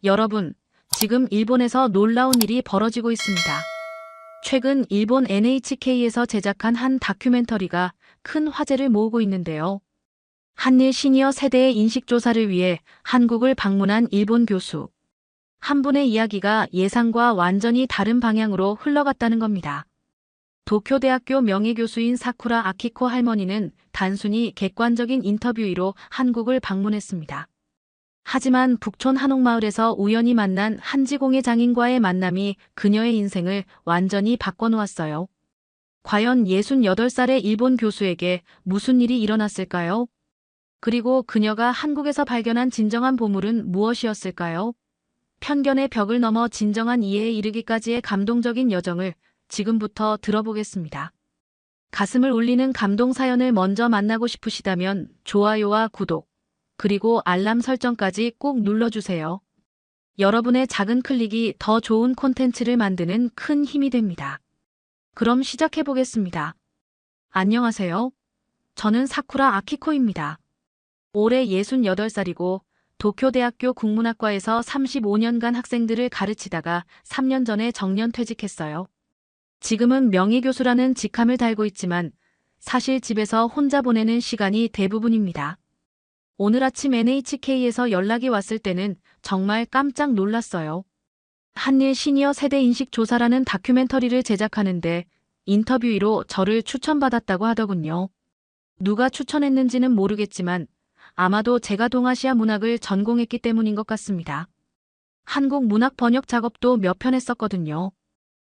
여러분, 지금 일본에서 놀라운 일이 벌어지고 있습니다. 최근 일본 NHK에서 제작한 한 다큐멘터리가 큰 화제를 모으고 있는데요. 한일 시니어 세대의 인식조사를 위해 한국을 방문한 일본 교수. 한 분의 이야기가 예상과 완전히 다른 방향으로 흘러갔다는 겁니다. 도쿄대학교 명예교수인 사쿠라 아키코 할머니는 단순히 객관적인 인터뷰로 한국을 방문했습니다. 하지만 북촌 한옥마을에서 우연히 만난 한지공예 장인과의 만남이 그녀의 인생을 완전히 바꿔놓았어요. 과연 68살의 일본 교수에게 무슨 일이 일어났을까요? 그리고 그녀가 한국에서 발견한 진정한 보물은 무엇이었을까요? 편견의 벽을 넘어 진정한 이해에 이르기까지의 감동적인 여정을 지금부터 들어보겠습니다. 가슴을 울리는 감동 사연을 먼저 만나고 싶으시다면 좋아요와 구독, 그리고 알람 설정까지 꼭 눌러주세요. 여러분의 작은 클릭이 더 좋은 콘텐츠를 만드는 큰 힘이 됩니다. 그럼 시작해보겠습니다. 안녕하세요. 저는 사쿠라 아키코입니다. 올해 68살이고 도쿄대학교 국문학과에서 35년간 학생들을 가르치다가 3년 전에 정년퇴직했어요. 지금은 명예교수라는 직함을 달고 있지만 사실 집에서 혼자 보내는 시간이 대부분입니다. 오늘 아침 NHK에서 연락이 왔을 때는 정말 깜짝 놀랐어요. 한일 시니어 세대 인식 조사라는 다큐멘터리를 제작하는데 인터뷰로 저를 추천받았다고 하더군요. 누가 추천했는지는 모르겠지만 아마도 제가 동아시아 문학을 전공했기 때문인 것 같습니다. 한국 문학 번역 작업도 몇 편 했었거든요.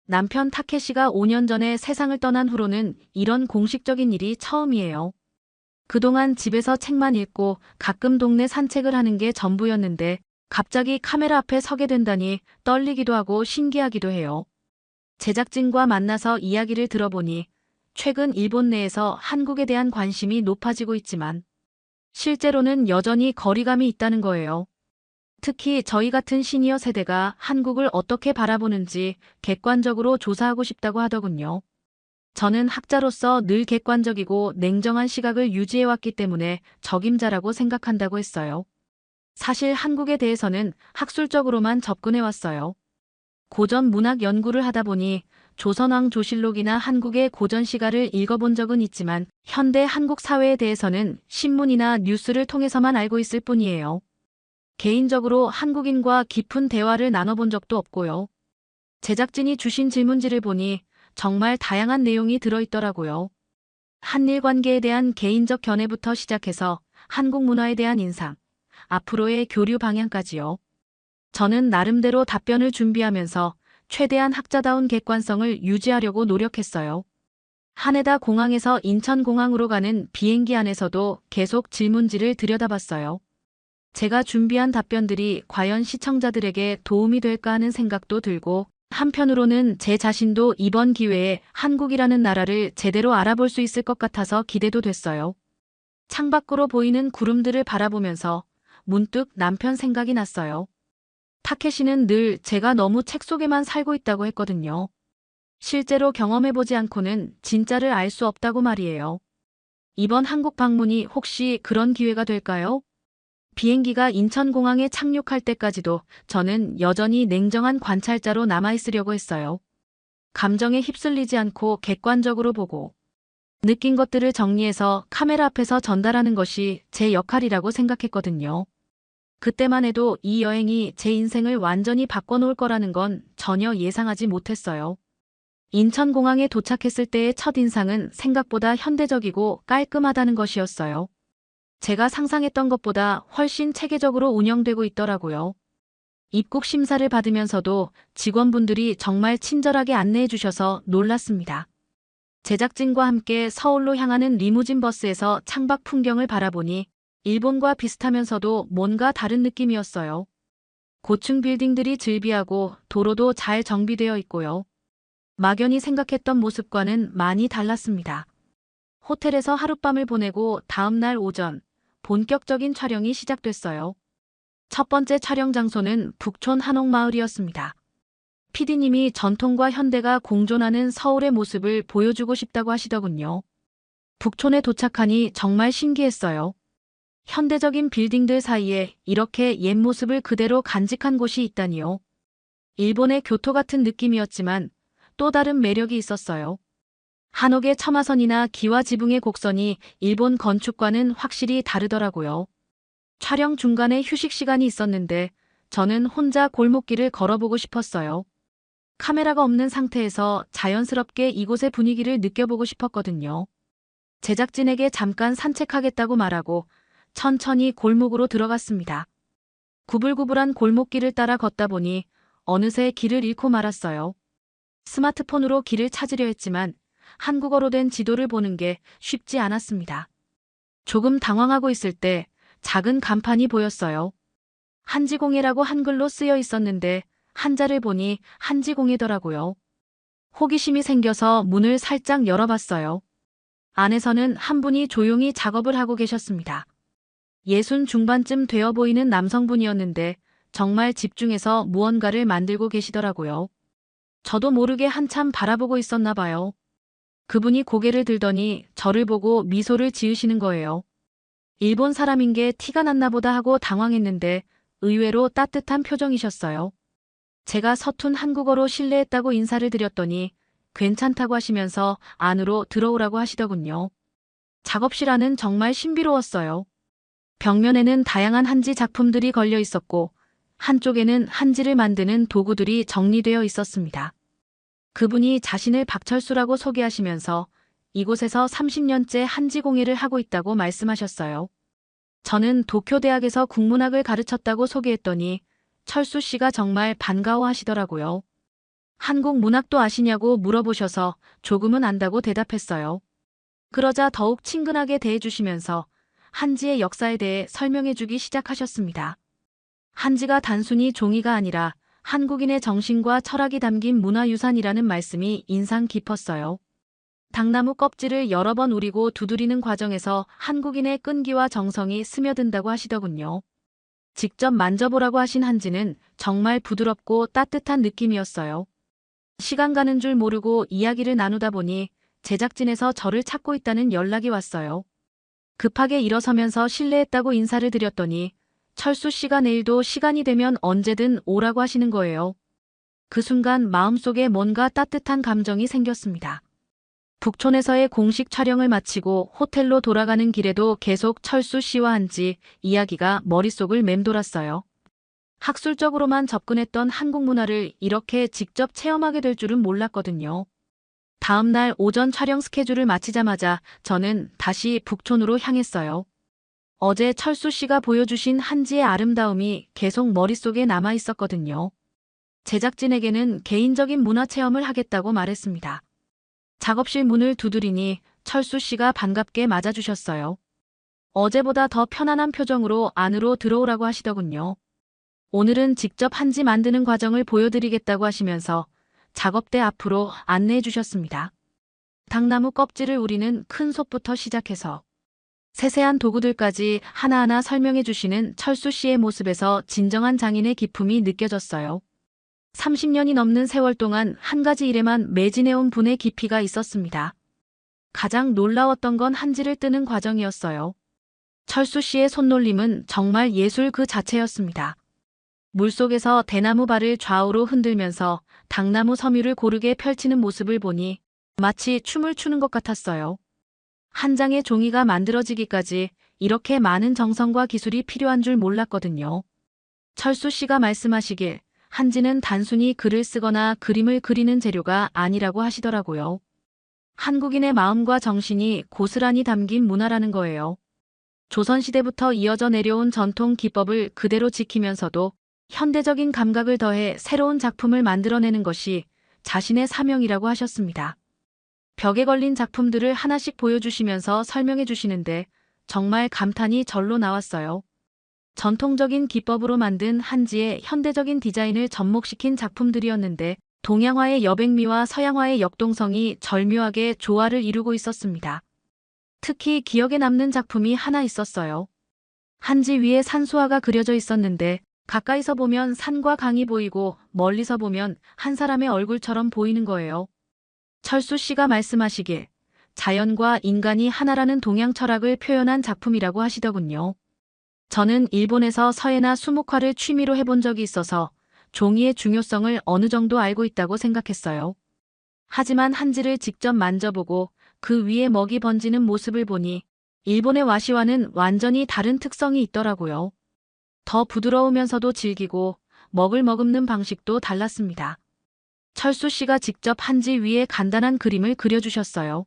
남편 타케시가 5년 전에 세상을 떠난 후로는 이런 공식적인 일이 처음이에요. 그동안 집에서 책만 읽고 가끔 동네 산책을 하는 게 전부였는데 갑자기 카메라 앞에 서게 된다니 떨리기도 하고 신기하기도 해요. 제작진과 만나서 이야기를 들어보니 최근 일본 내에서 한국에 대한 관심이 높아지고 있지만 실제로는 여전히 거리감이 있다는 거예요. 특히 저희 같은 시니어 세대가 한국을 어떻게 바라보는지 객관적으로 조사하고 싶다고 하더군요. 저는 학자로서 늘 객관적이고 냉정한 시각을 유지해왔기 때문에 적임자라고 생각한다고 했어요. 사실 한국에 대해서는 학술적으로만 접근해왔어요. 고전 문학 연구를 하다 보니 조선왕조실록이나 한국의 고전 시가를 읽어본 적은 있지만 현대 한국 사회에 대해서는 신문이나 뉴스를 통해서만 알고 있을 뿐이에요. 개인적으로 한국인과 깊은 대화를 나눠본 적도 없고요. 제작진이 주신 질문지를 보니 정말 다양한 내용이 들어있더라고요. 한일 관계에 대한 개인적 견해부터 시작해서 한국 문화에 대한 인상, 앞으로의 교류 방향까지요. 저는 나름대로 답변을 준비하면서 최대한 학자다운 객관성을 유지하려고 노력했어요. 하네다 공항에서 인천공항으로 가는 비행기 안에서도 계속 질문지를 들여다봤어요. 제가 준비한 답변들이 과연 시청자들에게 도움이 될까 하는 생각도 들고 한편으로는 제 자신도 이번 기회에 한국이라는 나라를 제대로 알아볼 수 있을 것 같아서 기대도 됐어요. 창밖으로 보이는 구름들을 바라보면서 문득 남편 생각이 났어요. 타케시는 늘 제가 너무 책 속에만 살고 있다고 했거든요. 실제로 경험해보지 않고는 진짜를 알 수 없다고 말이에요. 이번 한국 방문이 혹시 그런 기회가 될까요? 비행기가 인천공항에 착륙할 때까지도 저는 여전히 냉정한 관찰자로 남아있으려고 했어요. 감정에 휩쓸리지 않고 객관적으로 보고 느낀 것들을 정리해서 카메라 앞에서 전달하는 것이 제 역할이라고 생각했거든요. 그때만 해도 이 여행이 제 인생을 완전히 바꿔놓을 거라는 건 전혀 예상하지 못했어요. 인천공항에 도착했을 때의 첫인상은 생각보다 현대적이고 깔끔하다는 것이었어요. 제가 상상했던 것보다 훨씬 체계적으로 운영되고 있더라고요. 입국 심사를 받으면서도 직원분들이 정말 친절하게 안내해 주셔서 놀랐습니다. 제작진과 함께 서울로 향하는 리무진 버스에서 창밖 풍경을 바라보니 일본과 비슷하면서도 뭔가 다른 느낌이었어요. 고층 빌딩들이 즐비하고 도로도 잘 정비되어 있고요. 막연히 생각했던 모습과는 많이 달랐습니다. 호텔에서 하룻밤을 보내고 다음날 오전 본격적인 촬영이 시작됐어요. 첫 번째 촬영 장소는 북촌 한옥마을이었습니다. PD님이 전통과 현대가 공존하는 서울의 모습을 보여주고 싶다고 하시더군요. 북촌에 도착하니 정말 신기했어요. 현대적인 빌딩들 사이에 이렇게 옛 모습을 그대로 간직한 곳이 있다니요. 일본의 교토 같은 느낌이었지만 또 다른 매력이 있었어요. 한옥의 처마선이나 기와 지붕의 곡선이 일본 건축과는 확실히 다르더라고요. 촬영 중간에 휴식 시간이 있었는데 저는 혼자 골목길을 걸어보고 싶었어요. 카메라가 없는 상태에서 자연스럽게 이곳의 분위기를 느껴보고 싶었거든요. 제작진에게 잠깐 산책하겠다고 말하고 천천히 골목으로 들어갔습니다. 구불구불한 골목길을 따라 걷다 보니 어느새 길을 잃고 말았어요. 스마트폰으로 길을 찾으려 했지만 한국어로 된 지도를 보는 게 쉽지 않았습니다. 조금 당황하고 있을 때 작은 간판이 보였어요. 한지공예라고 한글로 쓰여 있었는데 한자를 보니 한지공예더라고요. 호기심이 생겨서 문을 살짝 열어봤어요. 안에서는 한 분이 조용히 작업을 하고 계셨습니다. 60 중반쯤 되어 보이는 남성분이었는데 정말 집중해서 무언가를 만들고 계시더라고요. 저도 모르게 한참 바라보고 있었나 봐요. 그분이 고개를 들더니 저를 보고 미소를 지으시는 거예요. 일본 사람인 게 티가 났나 보다 하고 당황했는데 의외로 따뜻한 표정이셨어요. 제가 서툰 한국어로 실례했다고 인사를 드렸더니 괜찮다고 하시면서 안으로 들어오라고 하시더군요. 작업실 안은 정말 신비로웠어요. 벽면에는 다양한 한지 작품들이 걸려 있었고 한쪽에는 한지를 만드는 도구들이 정리되어 있었습니다. 그분이 자신을 박철수라고 소개하시면서 이곳에서 30년째 한지 공예를 하고 있다고 말씀하셨어요. 저는 도쿄대학에서 국문학을 가르쳤다고 소개했더니 철수 씨가 정말 반가워하시더라고요. 한국 문학도 아시냐고 물어보셔서 조금은 안다고 대답했어요. 그러자 더욱 친근하게 대해주시면서 한지의 역사에 대해 설명해주기 시작하셨습니다. 한지가 단순히 종이가 아니라 한국인의 정신과 철학이 담긴 문화유산이라는 말씀이 인상 깊었어요. 당나무 껍질을 여러 번 우리고 두드리는 과정에서 한국인의 끈기와 정성이 스며든다고 하시더군요. 직접 만져보라고 하신 한지는 정말 부드럽고 따뜻한 느낌이었어요. 시간 가는 줄 모르고 이야기를 나누다 보니 제작진에서 저를 찾고 있다는 연락이 왔어요. 급하게 일어서면서 실례했다고 인사를 드렸더니 철수 씨가 내일도 시간이 되면 언제든 오라고 하시는 거예요. 그 순간 마음속에 뭔가 따뜻한 감정이 생겼습니다. 북촌에서의 공식 촬영을 마치고 호텔로 돌아가는 길에도 계속 철수 씨와 한지 이야기가 머릿속을 맴돌았어요. 학술적으로만 접근했던 한국 문화를 이렇게 직접 체험하게 될 줄은 몰랐거든요. 다음 날 오전 촬영 스케줄을 마치자마자 저는 다시 북촌으로 향했어요. 어제 철수 씨가 보여주신 한지의 아름다움이 계속 머릿속에 남아 있었거든요. 제작진에게는 개인적인 문화 체험을 하겠다고 말했습니다. 작업실 문을 두드리니 철수 씨가 반갑게 맞아주셨어요. 어제보다 더 편안한 표정으로 안으로 들어오라고 하시더군요. 오늘은 직접 한지 만드는 과정을 보여드리겠다고 하시면서 작업대 앞으로 안내해 주셨습니다. 당나무 껍질을 우리는 큰 솥부터 시작해서 세세한 도구들까지 하나하나 설명해 주시는 철수 씨의 모습에서 진정한 장인의 기품이 느껴졌어요. 30년이 넘는 세월 동안 한 가지 일에만 매진해온 분의 깊이가 있었습니다. 가장 놀라웠던 건 한지를 뜨는 과정이었어요. 철수 씨의 손놀림은 정말 예술 그 자체였습니다. 물속에서 대나무 발을 좌우로 흔들면서 당나무 섬유를 고르게 펼치는 모습을 보니 마치 춤을 추는 것 같았어요. 한 장의 종이가 만들어지기까지 이렇게 많은 정성과 기술이 필요한 줄 몰랐거든요. 철수 씨가 말씀하시길 한지는 단순히 글을 쓰거나 그림을 그리는 재료가 아니라고 하시더라고요. 한국인의 마음과 정신이 고스란히 담긴 문화라는 거예요. 조선시대부터 이어져 내려온 전통 기법을 그대로 지키면서도 현대적인 감각을 더해 새로운 작품을 만들어내는 것이 자신의 사명이라고 하셨습니다. 벽에 걸린 작품들을 하나씩 보여주시면서 설명해 주시는데 정말 감탄이 절로 나왔어요. 전통적인 기법으로 만든 한지의 현대적인 디자인을 접목시킨 작품들이었는데 동양화의 여백미와 서양화의 역동성이 절묘하게 조화를 이루고 있었습니다. 특히 기억에 남는 작품이 하나 있었어요. 한지 위에 산수화가 그려져 있었는데 가까이서 보면 산과 강이 보이고 멀리서 보면 한 사람의 얼굴처럼 보이는 거예요. 철수 씨가 말씀하시길 자연과 인간이 하나라는 동양 철학을 표현한 작품이라고 하시더군요. 저는 일본에서 서예나 수묵화를 취미로 해본 적이 있어서 종이의 중요성을 어느 정도 알고 있다고 생각했어요. 하지만 한지를 직접 만져보고 그 위에 먹이 번지는 모습을 보니 일본의 와시와는 완전히 다른 특성이 있더라고요. 더 부드러우면서도 질기고 먹을 머금는 방식도 달랐습니다. 철수 씨가 직접 한지 위에 간단한 그림을 그려주셨어요.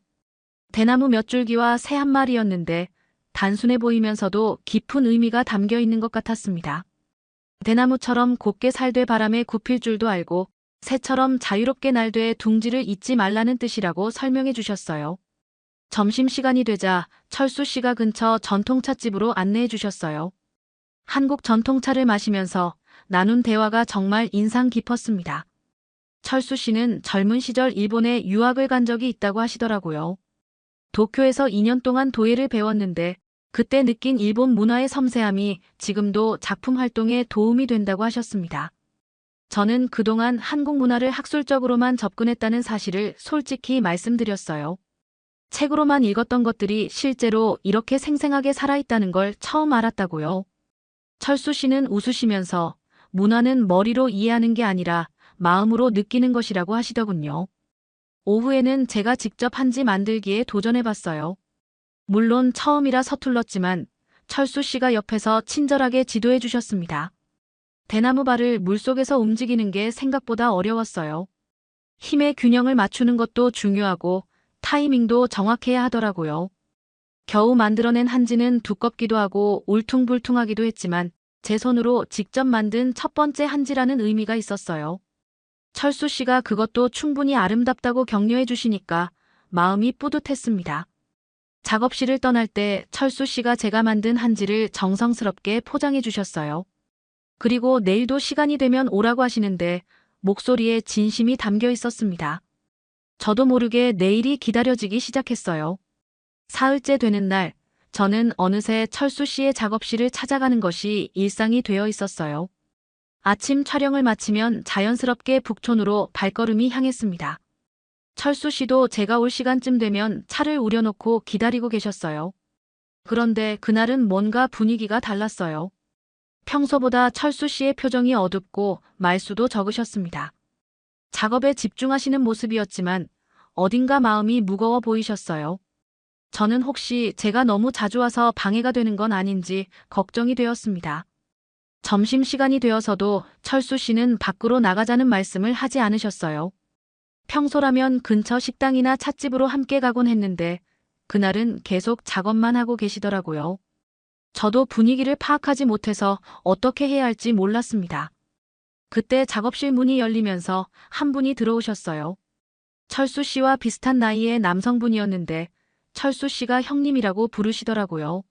대나무 몇 줄기와 새 한 마리였는데 단순해 보이면서도 깊은 의미가 담겨 있는 것 같았습니다. 대나무처럼 곱게 살되 바람에 굽힐 줄도 알고 새처럼 자유롭게 날되 둥지를 잊지 말라는 뜻이라고 설명해 주셨어요. 점심시간이 되자 철수 씨가 근처 전통찻집으로 안내해 주셨어요. 한국 전통차를 마시면서 나눈 대화가 정말 인상 깊었습니다. 철수 씨는 젊은 시절 일본에 유학을 간 적이 있다고 하시더라고요. 도쿄에서 2년 동안 도예를 배웠는데 그때 느낀 일본 문화의 섬세함이 지금도 작품 활동에 도움이 된다고 하셨습니다. 저는 그동안 한국 문화를 학술적으로만 접근했다는 사실을 솔직히 말씀드렸어요. 책으로만 읽었던 것들이 실제로 이렇게 생생하게 살아있다는 걸 처음 알았다고요. 철수 씨는 웃으시면서 문화는 머리로 이해하는 게 아니라 마음으로 느끼는 것이라고 하시더군요. 오후에는 제가 직접 한지 만들기에 도전해봤어요. 물론 처음이라 서툴렀지만 철수 씨가 옆에서 친절하게 지도해 주셨습니다. 대나무 발을 물속에서 움직이는 게 생각보다 어려웠어요. 힘의 균형을 맞추는 것도 중요하고 타이밍도 정확해야 하더라고요. 겨우 만들어낸 한지는 두껍기도 하고 울퉁불퉁하기도 했지만 제 손으로 직접 만든 첫 번째 한지라는 의미가 있었어요. 철수 씨가 그것도 충분히 아름답다고 격려해 주시니까 마음이 뿌듯했습니다. 작업실을 떠날 때 철수 씨가 제가 만든 한지를 정성스럽게 포장해 주셨어요. 그리고 내일도 시간이 되면 오라고 하시는데 목소리에 진심이 담겨 있었습니다. 저도 모르게 내일이 기다려지기 시작했어요. 사흘째 되는 날, 저는 어느새 철수 씨의 작업실을 찾아가는 것이 일상이 되어 있었어요. 아침 촬영을 마치면 자연스럽게 북촌으로 발걸음이 향했습니다. 철수 씨도 제가 올 시간쯤 되면 차를 우려놓고 기다리고 계셨어요. 그런데 그날은 뭔가 분위기가 달랐어요. 평소보다 철수 씨의 표정이 어둡고 말수도 적으셨습니다. 작업에 집중하시는 모습이었지만 어딘가 마음이 무거워 보이셨어요. 저는 혹시 제가 너무 자주 와서 방해가 되는 건 아닌지 걱정이 되었습니다. 점심시간이 되어서도 철수 씨는 밖으로 나가자는 말씀을 하지 않으셨어요. 평소라면 근처 식당이나 찻집으로 함께 가곤 했는데 그날은 계속 작업만 하고 계시더라고요. 저도 분위기를 파악하지 못해서 어떻게 해야 할지 몰랐습니다. 그때 작업실 문이 열리면서 한 분이 들어오셨어요. 철수 씨와 비슷한 나이의 남성분이었는데 철수 씨가 형님이라고 부르시더라고요.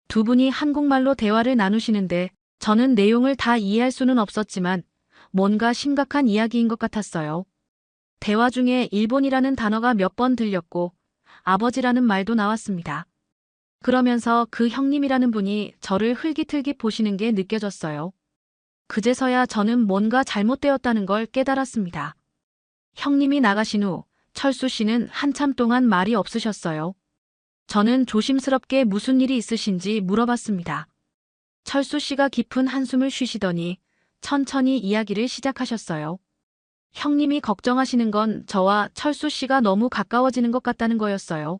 두 분이 한국말로 대화를 나누시는데 저는 내용을 다 이해할 수는 없었지만 뭔가 심각한 이야기인 것 같았어요. 대화 중에 일본이라는 단어가 몇 번 들렸고 아버지라는 말도 나왔습니다. 그러면서 그 형님이라는 분이 저를 흘깃흘깃 보시는 게 느껴졌어요. 그제서야 저는 뭔가 잘못되었다는 걸 깨달았습니다. 형님이 나가신 후 철수 씨는 한참 동안 말이 없으셨어요. 저는 조심스럽게 무슨 일이 있으신지 물어봤습니다. 철수 씨가 깊은 한숨을 쉬시더니 천천히 이야기를 시작하셨어요. 형님이 걱정하시는 건 저와 철수 씨가 너무 가까워지는 것 같다는 거였어요.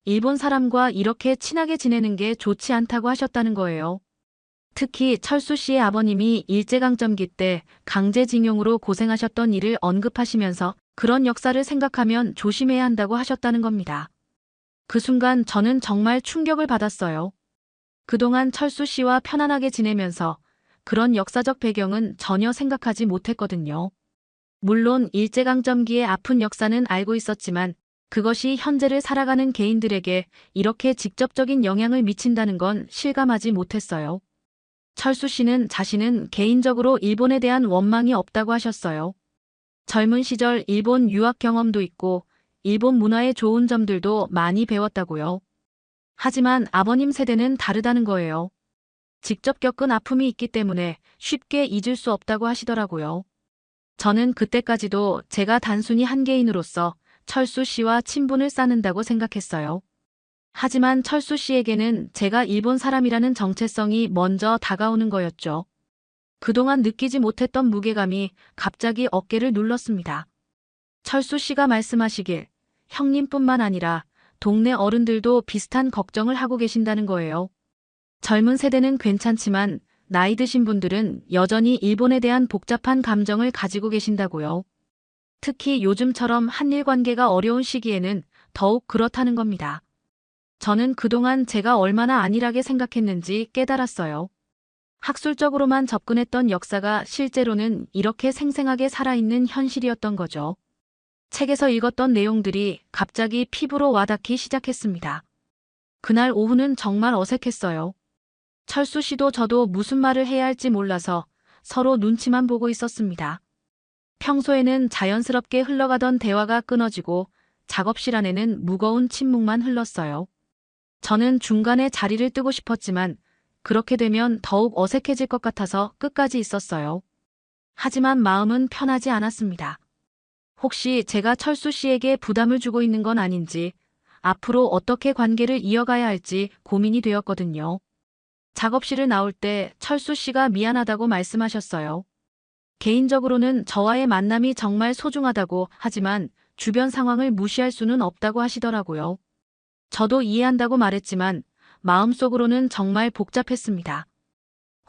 일본 사람과 이렇게 친하게 지내는 게 좋지 않다고 하셨다는 거예요. 특히 철수 씨의 아버님이 일제강점기 때 강제징용으로 고생하셨던 일을 언급하시면서 그런 역사를 생각하면 조심해야 한다고 하셨다는 겁니다. 그 순간 저는 정말 충격을 받았어요. 그동안 철수 씨와 편안하게 지내면서 그런 역사적 배경은 전혀 생각하지 못했거든요. 물론 일제강점기의 아픈 역사는 알고 있었지만 그것이 현재를 살아가는 개인들에게 이렇게 직접적인 영향을 미친다는 건 실감하지 못했어요. 철수 씨는 자신은 개인적으로 일본에 대한 원망이 없다고 하셨어요. 젊은 시절 일본 유학 경험도 있고 일본 문화의 좋은 점들도 많이 배웠다고요. 하지만 아버님 세대는 다르다는 거예요. 직접 겪은 아픔이 있기 때문에 쉽게 잊을 수 없다고 하시더라고요. 저는 그때까지도 제가 단순히 한 개인으로서 철수 씨와 친분을 쌓는다고 생각했어요. 하지만 철수 씨에게는 제가 일본 사람이라는 정체성이 먼저 다가오는 거였죠. 그동안 느끼지 못했던 무게감이 갑자기 어깨를 눌렀습니다. 철수 씨가 말씀하시길 형님뿐만 아니라 동네 어른들도 비슷한 걱정을 하고 계신다는 거예요. 젊은 세대는 괜찮지만 나이 드신 분들은 여전히 일본에 대한 복잡한 감정을 가지고 계신다고요. 특히 요즘처럼 한일 관계가 어려운 시기에는 더욱 그렇다는 겁니다. 저는 그동안 제가 얼마나 안일하게 생각했는지 깨달았어요. 학술적으로만 접근했던 역사가 실제로는 이렇게 생생하게 살아있는 현실이었던 거죠. 책에서 읽었던 내용들이 갑자기 피부로 와닿기 시작했습니다. 그날 오후는 정말 어색했어요. 철수 씨도 저도 무슨 말을 해야 할지 몰라서 서로 눈치만 보고 있었습니다. 평소에는 자연스럽게 흘러가던 대화가 끊어지고 작업실 안에는 무거운 침묵만 흘렀어요. 저는 중간에 자리를 뜨고 싶었지만 그렇게 되면 더욱 어색해질 것 같아서 끝까지 있었어요. 하지만 마음은 편하지 않았습니다. 혹시 제가 철수 씨에게 부담을 주고 있는 건 아닌지, 앞으로 어떻게 관계를 이어가야 할지 고민이 되었거든요. 작업실을 나올 때 철수 씨가 미안하다고 말씀하셨어요. 개인적으로는 저와의 만남이 정말 소중하다고 하지만 주변 상황을 무시할 수는 없다고 하시더라고요. 저도 이해한다고 말했지만 마음속으로는 정말 복잡했습니다.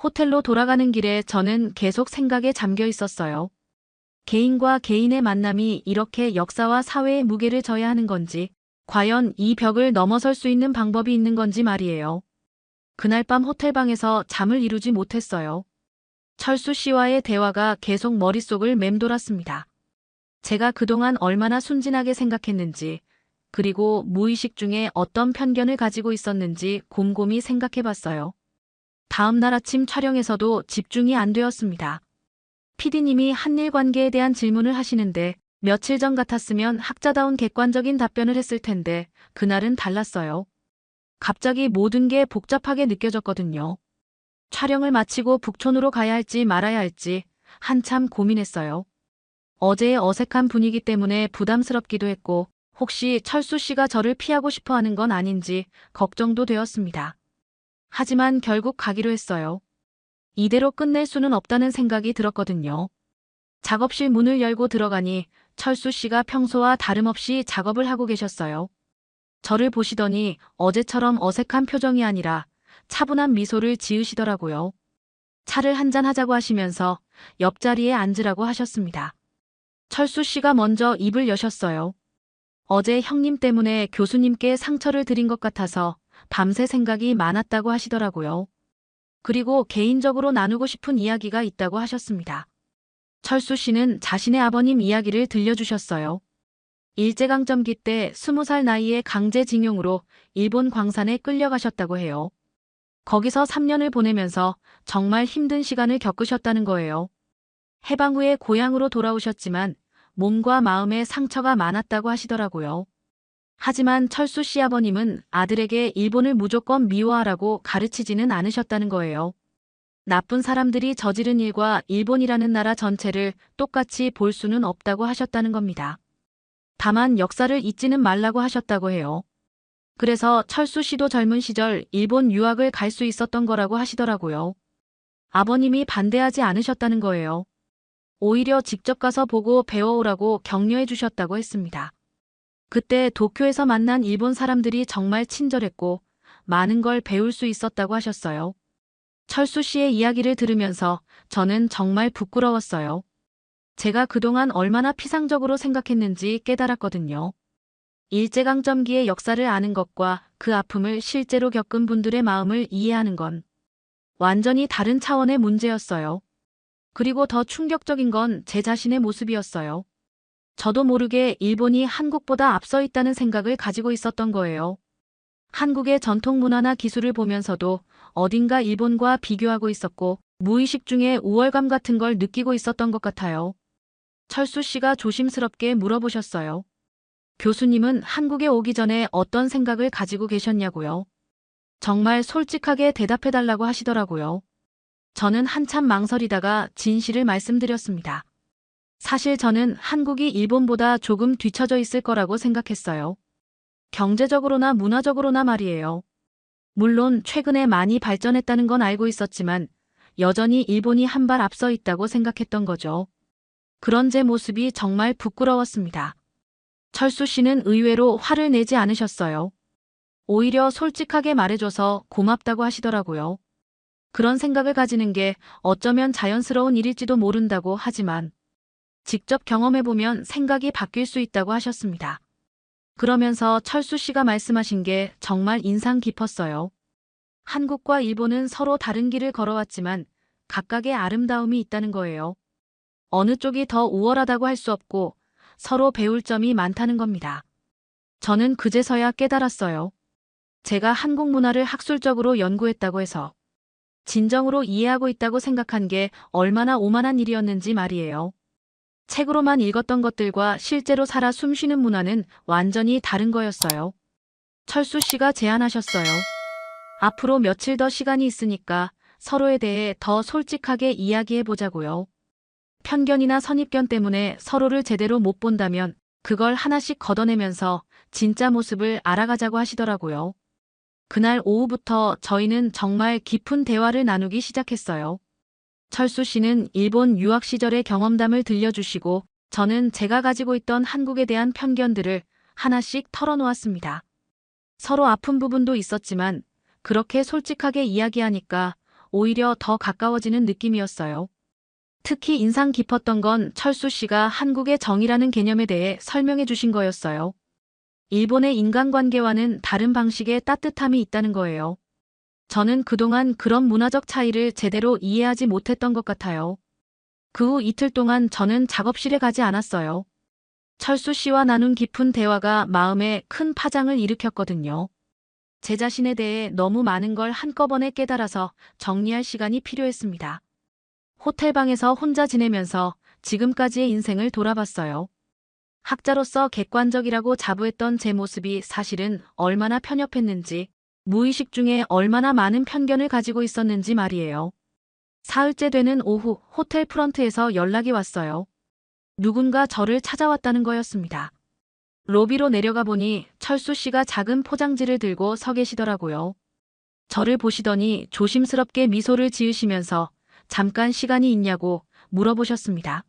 호텔로 돌아가는 길에 저는 계속 생각에 잠겨 있었어요. 개인과 개인의 만남이 이렇게 역사와 사회의 무게를 져야 하는 건지, 과연 이 벽을 넘어설 수 있는 방법이 있는 건지 말이에요. 그날 밤 호텔방에서 잠을 이루지 못했어요. 철수 씨와의 대화가 계속 머릿속을 맴돌았습니다. 제가 그동안 얼마나 순진하게 생각했는지, 그리고 무의식 중에 어떤 편견을 가지고 있었는지 곰곰이 생각해봤어요. 다음 날 아침 촬영에서도 집중이 안 되었습니다. PD님이 한일 관계에 대한 질문을 하시는데 며칠 전 같았으면 학자다운 객관적인 답변을 했을 텐데 그날은 달랐어요. 갑자기 모든 게 복잡하게 느껴졌거든요. 촬영을 마치고 북촌으로 가야 할지 말아야 할지 한참 고민했어요. 어제의 어색한 분위기 때문에 부담스럽기도 했고 혹시 철수 씨가 저를 피하고 싶어 하는 건 아닌지 걱정도 되었습니다. 하지만 결국 가기로 했어요. 이대로 끝낼 수는 없다는 생각이 들었거든요. 작업실 문을 열고 들어가니 철수 씨가 평소와 다름없이 작업을 하고 계셨어요. 저를 보시더니 어제처럼 어색한 표정이 아니라 차분한 미소를 지으시더라고요. 차를 한잔 하자고 하시면서 옆자리에 앉으라고 하셨습니다. 철수 씨가 먼저 입을 여셨어요. 어제 형님 때문에 교수님께 상처를 드린 것 같아서 밤새 생각이 많았다고 하시더라고요. 그리고 개인적으로 나누고 싶은 이야기가 있다고 하셨습니다. 철수 씨는 자신의 아버님 이야기를 들려주셨어요. 일제강점기 때 20살 나이에 강제징용으로 일본 광산에 끌려가셨다고 해요. 거기서 3년을 보내면서 정말 힘든 시간을 겪으셨다는 거예요. 해방 후에 고향으로 돌아오셨지만 몸과 마음에 상처가 많았다고 하시더라고요. 하지만 철수 씨 아버님은 아들에게 일본을 무조건 미워하라고 가르치지는 않으셨다는 거예요. 나쁜 사람들이 저지른 일과 일본이라는 나라 전체를 똑같이 볼 수는 없다고 하셨다는 겁니다. 다만 역사를 잊지는 말라고 하셨다고 해요. 그래서 철수 씨도 젊은 시절 일본 유학을 갈 수 있었던 거라고 하시더라고요. 아버님이 반대하지 않으셨다는 거예요. 오히려 직접 가서 보고 배워오라고 격려해 주셨다고 했습니다. 그때 도쿄에서 만난 일본 사람들이 정말 친절했고 많은 걸 배울 수 있었다고 하셨어요. 철수 씨의 이야기를 들으면서 저는 정말 부끄러웠어요. 제가 그동안 얼마나 피상적으로 생각했는지 깨달았거든요. 일제강점기의 역사를 아는 것과 그 아픔을 실제로 겪은 분들의 마음을 이해하는 건 완전히 다른 차원의 문제였어요. 그리고 더 충격적인 건 제 자신의 모습이었어요. 저도 모르게 일본이 한국보다 앞서 있다는 생각을 가지고 있었던 거예요. 한국의 전통 문화나 기술을 보면서도 어딘가 일본과 비교하고 있었고 무의식 중에 우월감 같은 걸 느끼고 있었던 것 같아요. 철수 씨가 조심스럽게 물어보셨어요. 교수님은 한국에 오기 전에 어떤 생각을 가지고 계셨냐고요. 정말 솔직하게 대답해달라고 하시더라고요. 저는 한참 망설이다가 진실을 말씀드렸습니다. 사실 저는 한국이 일본보다 조금 뒤처져 있을 거라고 생각했어요. 경제적으로나 문화적으로나 말이에요. 물론 최근에 많이 발전했다는 건 알고 있었지만 여전히 일본이 한 발 앞서 있다고 생각했던 거죠. 그런 제 모습이 정말 부끄러웠습니다. 철수 씨는 의외로 화를 내지 않으셨어요. 오히려 솔직하게 말해줘서 고맙다고 하시더라고요. 그런 생각을 가지는 게 어쩌면 자연스러운 일일지도 모른다고 하지만 직접 경험해보면 생각이 바뀔 수 있다고 하셨습니다. 그러면서 철수 씨가 말씀하신 게 정말 인상 깊었어요. 한국과 일본은 서로 다른 길을 걸어왔지만 각각의 아름다움이 있다는 거예요. 어느 쪽이 더 우월하다고 할 수 없고 서로 배울 점이 많다는 겁니다. 저는 그제서야 깨달았어요. 제가 한국 문화를 학술적으로 연구했다고 해서 진정으로 이해하고 있다고 생각한 게 얼마나 오만한 일이었는지 말이에요. 책으로만 읽었던 것들과 실제로 살아 숨쉬는 문화는 완전히 다른 거였어요. 철수 씨가 제안하셨어요. 앞으로 며칠 더 시간이 있으니까 서로에 대해 더 솔직하게 이야기해 보자고요. 편견이나 선입견 때문에 서로를 제대로 못 본다면 그걸 하나씩 걷어내면서 진짜 모습을 알아가자고 하시더라고요. 그날 오후부터 저희는 정말 깊은 대화를 나누기 시작했어요. 철수 씨는 일본 유학 시절의 경험담을 들려주시고 저는 제가 가지고 있던 한국에 대한 편견들을 하나씩 털어놓았습니다. 서로 아픈 부분도 있었지만 그렇게 솔직하게 이야기하니까 오히려 더 가까워지는 느낌이었어요. 특히 인상 깊었던 건 철수 씨가 한국의 정이라는 개념에 대해 설명해 주신 거였어요. 일본의 인간관계와는 다른 방식의 따뜻함이 있다는 거예요. 저는 그동안 그런 문화적 차이를 제대로 이해하지 못했던 것 같아요. 그 후 이틀 동안 저는 작업실에 가지 않았어요. 철수 씨와 나눈 깊은 대화가 마음에 큰 파장을 일으켰거든요. 제 자신에 대해 너무 많은 걸 한꺼번에 깨달아서 정리할 시간이 필요했습니다. 호텔방에서 혼자 지내면서 지금까지의 인생을 돌아봤어요. 학자로서 객관적이라고 자부했던 제 모습이 사실은 얼마나 편협했는지, 무의식 중에 얼마나 많은 편견을 가지고 있었는지 말이에요. 사흘째 되는 오후 호텔 프런트에서 연락이 왔어요. 누군가 저를 찾아왔다는 거였습니다. 로비로 내려가 보니 철수 씨가 작은 포장지를 들고 서 계시더라고요. 저를 보시더니 조심스럽게 미소를 지으시면서 잠깐 시간이 있냐고 물어보셨습니다.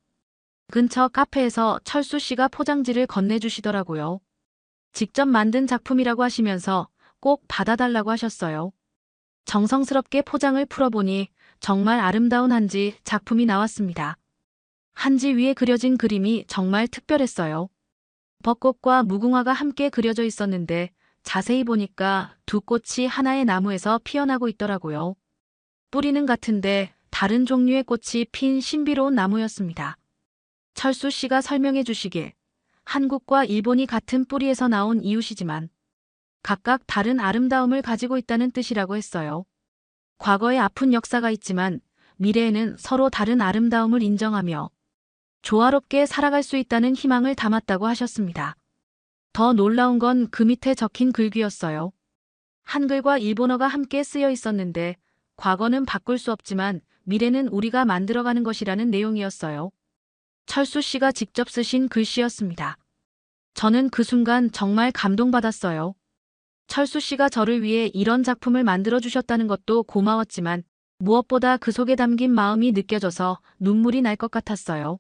근처 카페에서 철수 씨가 포장지를 건네주시더라고요. 직접 만든 작품이라고 하시면서 꼭 받아달라고 하셨어요. 정성스럽게 포장을 풀어보니 정말 아름다운 한지 작품이 나왔습니다. 한지 위에 그려진 그림이 정말 특별했어요. 벚꽃과 무궁화가 함께 그려져 있었는데 자세히 보니까 두 꽃이 하나의 나무에서 피어나고 있더라고요. 뿌리는 같은데 다른 종류의 꽃이 핀 신비로운 나무였습니다. 철수 씨가 설명해 주시길 한국과 일본이 같은 뿌리에서 나온 이웃이지만 각각 다른 아름다움을 가지고 있다는 뜻이라고 했어요. 과거에 아픈 역사가 있지만 미래에는 서로 다른 아름다움을 인정하며 조화롭게 살아갈 수 있다는 희망을 담았다고 하셨습니다. 더 놀라운 건 그 밑에 적힌 글귀였어요. 한글과 일본어가 함께 쓰여 있었는데 과거는 바꿀 수 없지만 미래는 우리가 만들어가는 것이라는 내용이었어요. 철수 씨가 직접 쓰신 글씨였습니다. 저는 그 순간 정말 감동받았어요. 철수 씨가 저를 위해 이런 작품을 만들어주셨다는 것도 고마웠지만 무엇보다 그 속에 담긴 마음이 느껴져서 눈물이 날 것 같았어요.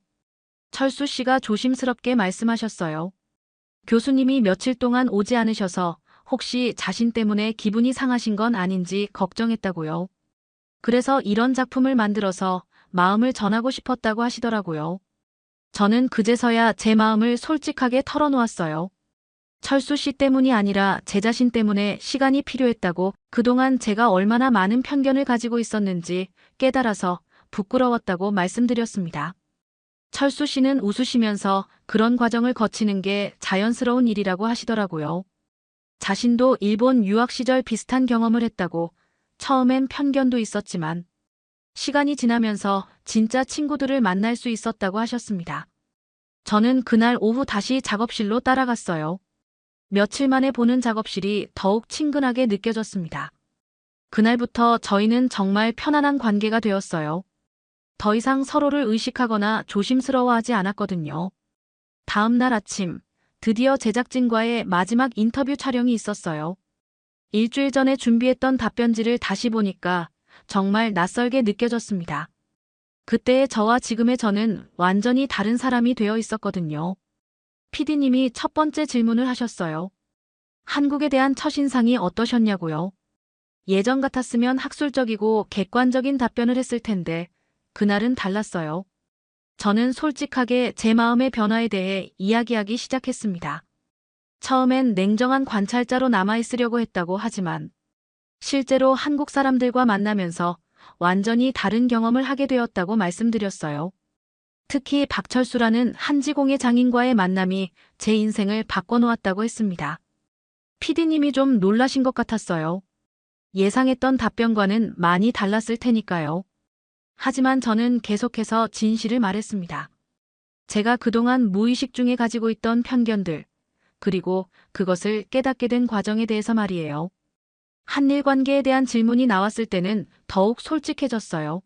철수 씨가 조심스럽게 말씀하셨어요. 교수님이 며칠 동안 오지 않으셔서 혹시 자신 때문에 기분이 상하신 건 아닌지 걱정했다고요. 그래서 이런 작품을 만들어서 마음을 전하고 싶었다고 하시더라고요. 저는 그제서야 제 마음을 솔직하게 털어놓았어요. 철수 씨 때문이 아니라 제 자신 때문에 시간이 필요했다고 그동안 제가 얼마나 많은 편견을 가지고 있었는지 깨달아서 부끄러웠다고 말씀드렸습니다. 철수 씨는 웃으시면서 그런 과정을 거치는 게 자연스러운 일이라고 하시더라고요. 자신도 일본 유학 시절 비슷한 경험을 했다고 처음엔 편견도 있었지만 시간이 지나면서 진짜 친구들을 만날 수 있었다고 하셨습니다. 저는 그날 오후 다시 작업실로 따라갔어요. 며칠 만에 보는 작업실이 더욱 친근하게 느껴졌습니다. 그날부터 저희는 정말 편안한 관계가 되었어요. 더 이상 서로를 의식하거나 조심스러워하지 않았거든요. 다음 날 아침, 드디어 제작진과의 마지막 인터뷰 촬영이 있었어요. 일주일 전에 준비했던 답변지를 다시 보니까 정말 낯설게 느껴졌습니다. 그때의 저와 지금의 저는 완전히 다른 사람이 되어 있었거든요. PD님이 첫 번째 질문을 하셨어요. 한국에 대한 첫인상이 어떠셨냐고요? 예전 같았으면 학술적이고 객관적인 답변을 했을 텐데 그날은 달랐어요. 저는 솔직하게 제 마음의 변화에 대해 이야기하기 시작했습니다. 처음엔 냉정한 관찰자로 남아있으려고 했다고 하지만 실제로 한국 사람들과 만나면서 완전히 다른 경험을 하게 되었다고 말씀드렸어요. 특히 박철수라는 한지공예 장인과의 만남이 제 인생을 바꿔놓았다고 했습니다. PD님이 좀 놀라신 것 같았어요. 예상했던 답변과는 많이 달랐을 테니까요. 하지만 저는 계속해서 진실을 말했습니다. 제가 그동안 무의식 중에 가지고 있던 편견들, 그리고 그것을 깨닫게 된 과정에 대해서 말이에요. 한일 관계에 대한 질문이 나왔을 때는 더욱 솔직해졌어요.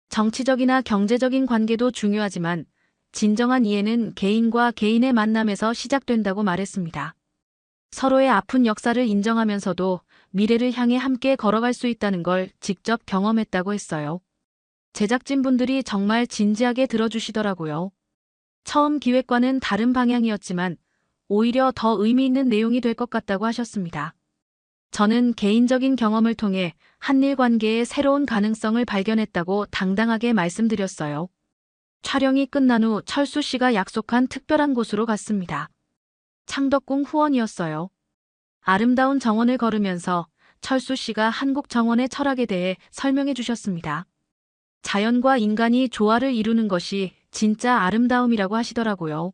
정치적이나 경제적인 관계도 중요하지만 진정한 이해는 개인과 개인의 만남에서 시작된다고 말했습니다. 서로의 아픈 역사를 인정하면서도 미래를 향해 함께 걸어갈 수 있다는 걸 직접 경험했다고 했어요. 제작진분들이 정말 진지하게 들어주시더라고요. 처음 기획과는 다른 방향이었지만 오히려 더 의미 있는 내용이 될 것 같다고 하셨습니다. 저는 개인적인 경험을 통해 한일 관계의 새로운 가능성을 발견했다고 당당하게 말씀드렸어요. 촬영이 끝난 후 철수 씨가 약속한 특별한 곳으로 갔습니다. 창덕궁 후원이었어요. 아름다운 정원을 걸으면서 철수 씨가 한국 정원의 철학에 대해 설명해 주셨습니다. 자연과 인간이 조화를 이루는 것이 진짜 아름다움이라고 하시더라고요.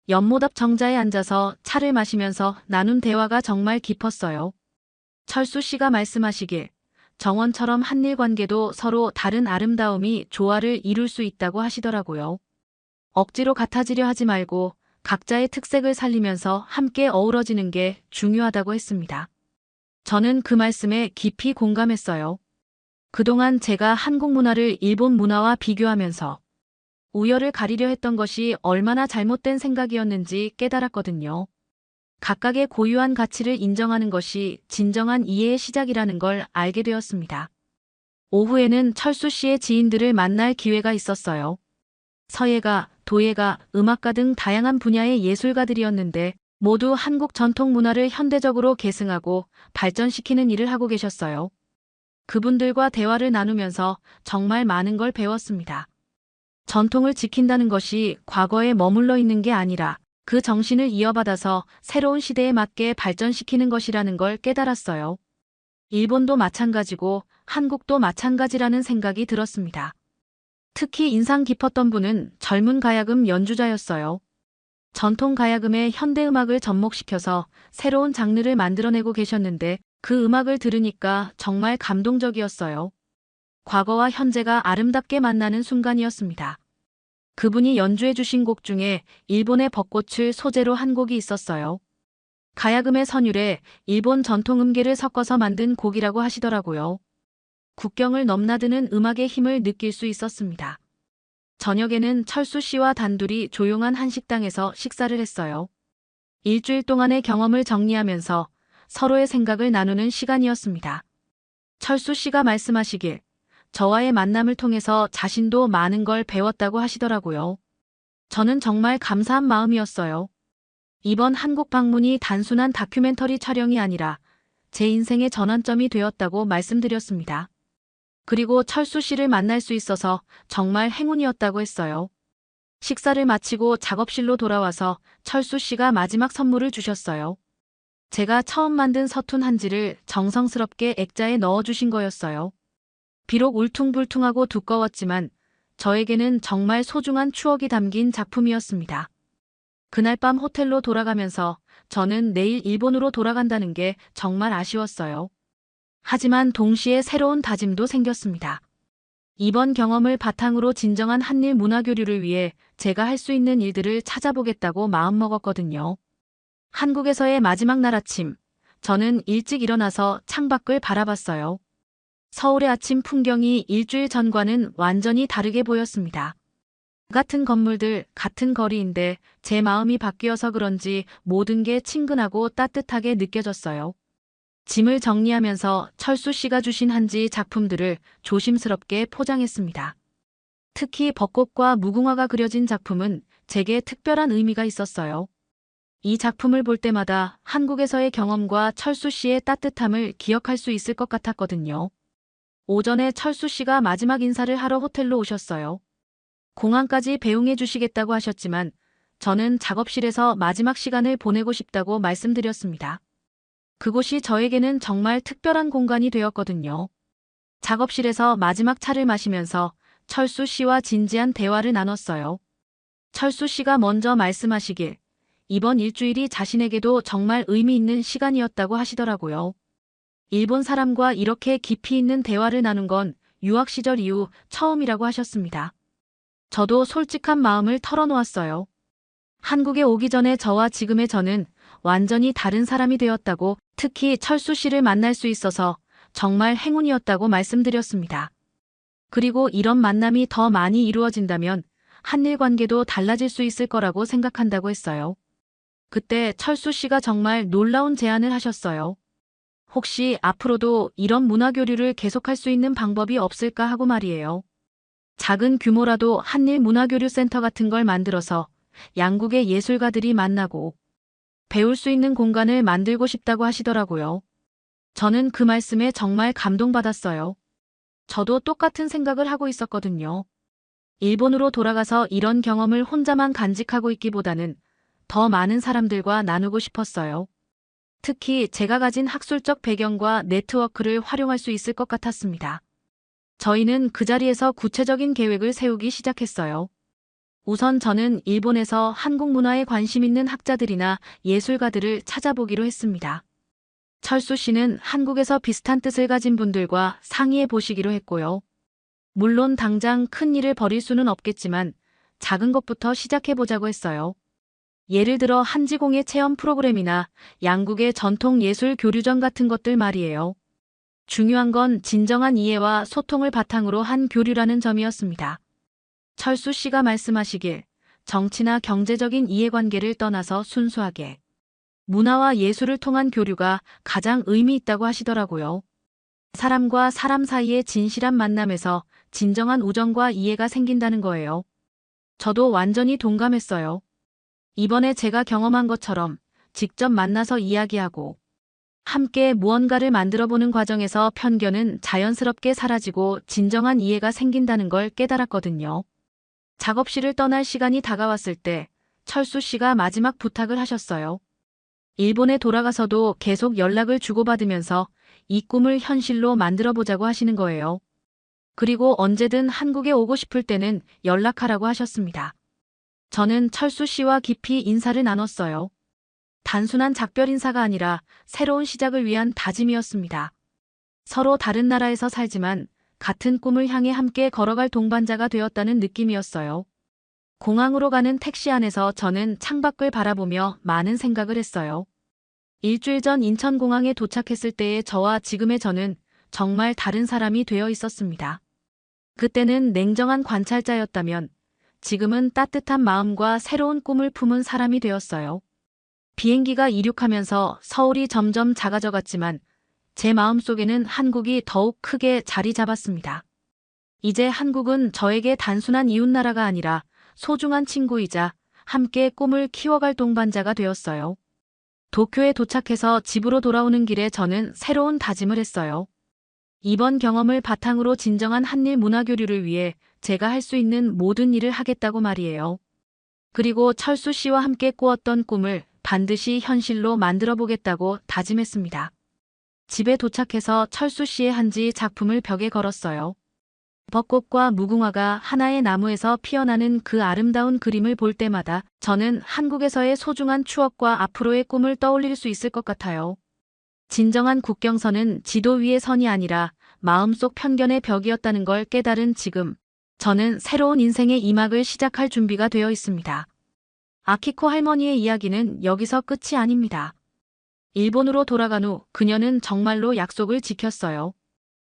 연못 앞 정자에 앉아서 차를 마시면서 나눈 대화가 정말 깊었어요. 철수 씨가 말씀하시길 정원처럼 한일 관계도 서로 다른 아름다움이 조화를 이룰 수 있다고 하시더라고요. 억지로 같아지려 하지 말고 각자의 특색을 살리면서 함께 어우러지는 게 중요하다고 했습니다. 저는 그 말씀에 깊이 공감했어요. 그동안 제가 한국 문화를 일본 문화와 비교하면서 우열을 가리려 했던 것이 얼마나 잘못된 생각이었는지 깨달았거든요. 각각의 고유한 가치를 인정하는 것이 진정한 이해의 시작이라는 걸 알게 되었습니다. 오후에는 철수 씨의 지인들을 만날 기회가 있었어요. 서예가, 도예가, 음악가 등 다양한 분야의 예술가들이었는데 모두 한국 전통 문화를 현대적으로 계승하고 발전시키는 일을 하고 계셨어요. 그분들과 대화를 나누면서 정말 많은 걸 배웠습니다. 전통을 지킨다는 것이 과거에 머물러 있는 게 아니라 그 정신을 이어받아서 새로운 시대에 맞게 발전시키는 것이라는 걸 깨달았어요. 일본도 마찬가지고 한국도 마찬가지라는 생각이 들었습니다. 특히 인상 깊었던 분은 젊은 가야금 연주자였어요. 전통 가야금에 현대음악을 접목시켜서 새로운 장르를 만들어내고 계셨는데 그 음악을 들으니까 정말 감동적이었어요. 과거와 현재가 아름답게 만나는 순간이었습니다. 그분이 연주해 주신 곡 중에 일본의 벚꽃을 소재로 한 곡이 있었어요. 가야금의 선율에 일본 전통 음계를 섞어서 만든 곡이라고 하시더라고요. 국경을 넘나드는 음악의 힘을 느낄 수 있었습니다. 저녁에는 철수 씨와 단둘이 조용한 한식당에서 식사를 했어요. 일주일 동안의 경험을 정리하면서 서로의 생각을 나누는 시간이었습니다. 철수 씨가 말씀하시길 저와의 만남을 통해서 자신도 많은 걸 배웠다고 하시더라고요. 저는 정말 감사한 마음이었어요. 이번 한국 방문이 단순한 다큐멘터리 촬영이 아니라 제 인생의 전환점이 되었다고 말씀드렸습니다. 그리고 철수 씨를 만날 수 있어서 정말 행운이었다고 했어요. 식사를 마치고 작업실로 돌아와서 철수 씨가 마지막 선물을 주셨어요. 제가 처음 만든 서툰 한지를 정성스럽게 액자에 넣어주신 거였어요. 비록 울퉁불퉁하고 두꺼웠지만 저에게는 정말 소중한 추억이 담긴 작품이었습니다. 그날 밤 호텔로 돌아가면서 저는 내일 일본으로 돌아간다는 게 정말 아쉬웠어요. 하지만 동시에 새로운 다짐도 생겼습니다. 이번 경험을 바탕으로 진정한 한일 문화 교류를 위해 제가 할 수 있는 일들을 찾아보겠다고 마음먹었거든요. 한국에서의 마지막 날 아침, 저는 일찍 일어나서 창밖을 바라봤어요. 서울의 아침 풍경이 일주일 전과는 완전히 다르게 보였습니다. 같은 건물들, 같은 거리인데 제 마음이 바뀌어서 그런지 모든 게 친근하고 따뜻하게 느껴졌어요. 짐을 정리하면서 철수 씨가 주신 한지 작품들을 조심스럽게 포장했습니다. 특히 벚꽃과 무궁화가 그려진 작품은 제게 특별한 의미가 있었어요. 이 작품을 볼 때마다 한국에서의 경험과 철수 씨의 따뜻함을 기억할 수 있을 것 같았거든요. 오전에 철수 씨가 마지막 인사를 하러 호텔로 오셨어요. 공항까지 배웅해 주시겠다고 하셨지만 저는 작업실에서 마지막 시간을 보내고 싶다고 말씀드렸습니다. 그곳이 저에게는 정말 특별한 공간이 되었거든요. 작업실에서 마지막 차를 마시면서 철수 씨와 진지한 대화를 나눴어요. 철수 씨가 먼저 말씀하시길 이번 일주일이 자신에게도 정말 의미 있는 시간이었다고 하시더라고요. 일본 사람과 이렇게 깊이 있는 대화를 나눈 건 유학 시절 이후 처음이라고 하셨습니다. 저도 솔직한 마음을 털어놓았어요. 한국에 오기 전에 저와 지금의 저는 완전히 다른 사람이 되었다고, 특히 철수 씨를 만날 수 있어서 정말 행운이었다고 말씀드렸습니다. 그리고 이런 만남이 더 많이 이루어진다면 한일 관계도 달라질 수 있을 거라고 생각한다고 했어요. 그때 철수 씨가 정말 놀라운 제안을 하셨어요. 혹시 앞으로도 이런 문화교류를 계속할 수 있는 방법이 없을까 하고 말이에요. 작은 규모라도 한일 문화교류센터 같은 걸 만들어서 양국의 예술가들이 만나고 배울 수 있는 공간을 만들고 싶다고 하시더라고요. 저는 그 말씀에 정말 감동받았어요. 저도 똑같은 생각을 하고 있었거든요. 일본으로 돌아가서 이런 경험을 혼자만 간직하고 있기보다는 더 많은 사람들과 나누고 싶었어요. 특히 제가 가진 학술적 배경과 네트워크를 활용할 수 있을 것 같았습니다. 저희는 그 자리에서 구체적인 계획을 세우기 시작했어요. 우선 저는 일본에서 한국 문화에 관심 있는 학자들이나 예술가들을 찾아보기로 했습니다. 철수 씨는 한국에서 비슷한 뜻을 가진 분들과 상의해 보시기로 했고요. 물론 당장 큰 일을 벌일 수는 없겠지만 작은 것부터 시작해 보자고 했어요. 예를 들어 한지공예 체험 프로그램이나 양국의 전통 예술 교류전 같은 것들 말이에요. 중요한 건 진정한 이해와 소통을 바탕으로 한 교류라는 점이었습니다. 철수 씨가 말씀하시길 정치나 경제적인 이해관계를 떠나서 순수하게 문화와 예술을 통한 교류가 가장 의미 있다고 하시더라고요. 사람과 사람 사이의 진실한 만남에서 진정한 우정과 이해가 생긴다는 거예요. 저도 완전히 동감했어요. 이번에 제가 경험한 것처럼 직접 만나서 이야기하고 함께 무언가를 만들어보는 과정에서 편견은 자연스럽게 사라지고 진정한 이해가 생긴다는 걸 깨달았거든요. 작업실을 떠날 시간이 다가왔을 때 철수 씨가 마지막 부탁을 하셨어요. 일본에 돌아가서도 계속 연락을 주고받으면서 이 꿈을 현실로 만들어보자고 하시는 거예요. 그리고 언제든 한국에 오고 싶을 때는 연락하라고 하셨습니다. 저는 철수 씨와 깊이 인사를 나눴어요. 단순한 작별 인사가 아니라 새로운 시작을 위한 다짐이었습니다. 서로 다른 나라에서 살지만 같은 꿈을 향해 함께 걸어갈 동반자가 되었다는 느낌이었어요. 공항으로 가는 택시 안에서 저는 창밖을 바라보며 많은 생각을 했어요. 일주일 전 인천공항에 도착했을 때의 저와 지금의 저는 정말 다른 사람이 되어 있었습니다. 그때는 냉정한 관찰자였다면 지금은 따뜻한 마음과 새로운 꿈을 품은 사람이 되었어요. 비행기가 이륙하면서 서울이 점점 작아져갔지만 제 마음속에는 한국이 더욱 크게 자리 잡았습니다. 이제 한국은 저에게 단순한 이웃나라가 아니라 소중한 친구이자 함께 꿈을 키워갈 동반자가 되었어요. 도쿄에 도착해서 집으로 돌아오는 길에 저는 새로운 다짐을 했어요. 이번 경험을 바탕으로 진정한 한일 문화교류를 위해 제가 할 수 있는 모든 일을 하겠다고 말이에요. 그리고 철수 씨와 함께 꾸었던 꿈을 반드시 현실로 만들어 보겠다고 다짐했습니다. 집에 도착해서 철수 씨의 한지 작품을 벽에 걸었어요. 벚꽃과 무궁화가 하나의 나무에서 피어나는 그 아름다운 그림을 볼 때마다 저는 한국에서의 소중한 추억과 앞으로의 꿈을 떠올릴 수 있을 것 같아요. 진정한 국경선은 지도 위의 선이 아니라 마음속 편견의 벽이었다는 걸 깨달은 지금, 저는 새로운 인생의 이막을 시작할 준비가 되어 있습니다. 아키코 할머니의 이야기는 여기서 끝이 아닙니다. 일본으로 돌아간 후 그녀는 정말로 약속을 지켰어요.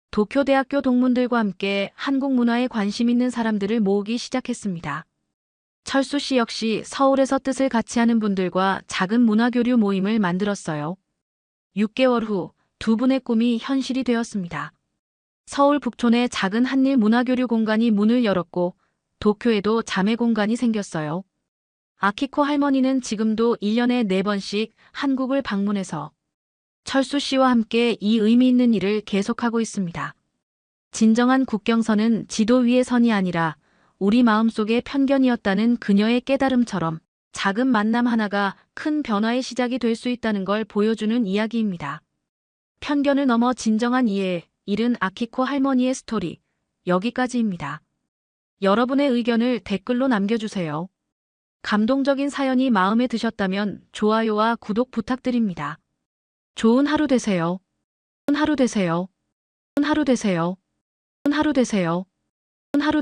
도쿄대학교 동문들과 함께 한국 문화에 관심 있는 사람들을 모으기 시작했습니다. 철수 씨 역시 서울에서 뜻을 같이 하는 분들과 작은 문화교류 모임을 만들었어요. 6개월 후 두 분의 꿈이 현실이 되었습니다. 서울 북촌에 작은 한일 문화교류 공간이 문을 열었고 도쿄에도 자매 공간이 생겼어요. 아키코 할머니는 지금도 1년에 4번씩 한국을 방문해서 철수 씨와 함께 이 의미 있는 일을 계속하고 있습니다. 진정한 국경선은 지도 위의 선이 아니라 우리 마음속의 편견이었다는 그녀의 깨달음처럼 작은 만남 하나가 큰 변화의 시작이 될 수 있다는 걸 보여주는 이야기입니다. 편견을 넘어 진정한 이해에 이른 아키코 할머니의 스토리, 여기까지입니다. 여러분의 의견을 댓글로 남겨주세요. 감동적인 사연이 마음에 드셨다면 좋아요와 구독 부탁드립니다. 좋은 하루 되세요. 좋은 하루 되세요. 좋은 하루 되세요. 좋은 하루 되세요. 좋은 하루 되세요.